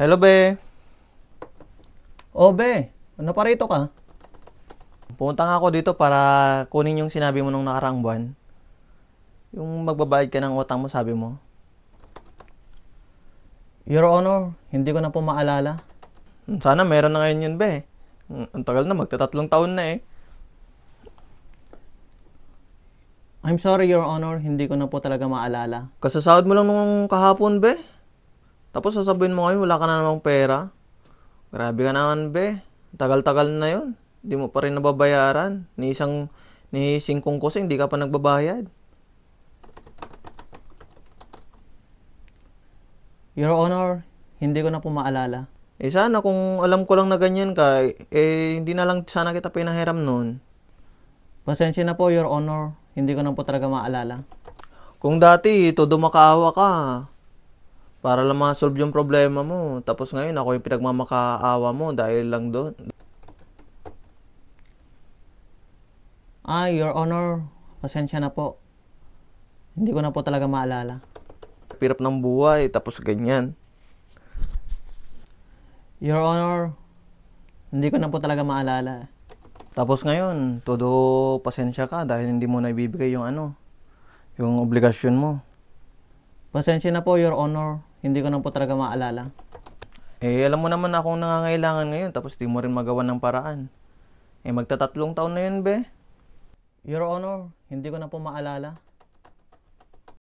Hello, be. Oh, be, ano pa rito ka? Pumunta nga ako dito para kunin yung sinabi mo nung nakaraang buwan. Yung magbabayad ka ng utang mo, sabi mo. Your Honor, hindi ko na po maalala. Sana meron na ngayon yun, be. Ang tagal na, magtatatlong taon na eh. I'm sorry, Your Honor, hindi ko na po talaga maalala. Kasasahod mo lang nung kahapon, be. Tapos sasabihin mo ngayon, wala ka na namang pera. Grabe ka naman, be. Tagal-tagal na yun. Hindi mo pa rin nababayaran. Ni singkong kusing, hindi ka pa nagbabayad. Your Honor, hindi ko na po maalala. Eh sana kung alam ko lang na ganyan ka, hindi na lang sana kita pinahiram noon. Pasensya na po, Your Honor, hindi ko na po talaga maalala. Kung dati, todo makaawa ka. Para lang ma-solve yung problema mo. Tapos ngayon, ako yung pinagmamakaawa mo dahil lang doon. Your Honor, pasensya na po. Hindi ko na po talaga maalala. Pirap ng buhay, tapos ganyan. Your Honor, hindi ko na po talaga maalala. Tapos ngayon, todo pasensya ka dahil hindi mo na ibibigay yung obligasyon mo. Pasensya na po, Your Honor, hindi ko na po talaga maalala. Eh, alam mo naman akong nangangailangan ngayon, tapos di mo rin magawa ng paraan. Eh, magtatatlong taon na yun, be. Your Honor, hindi ko na po maalala.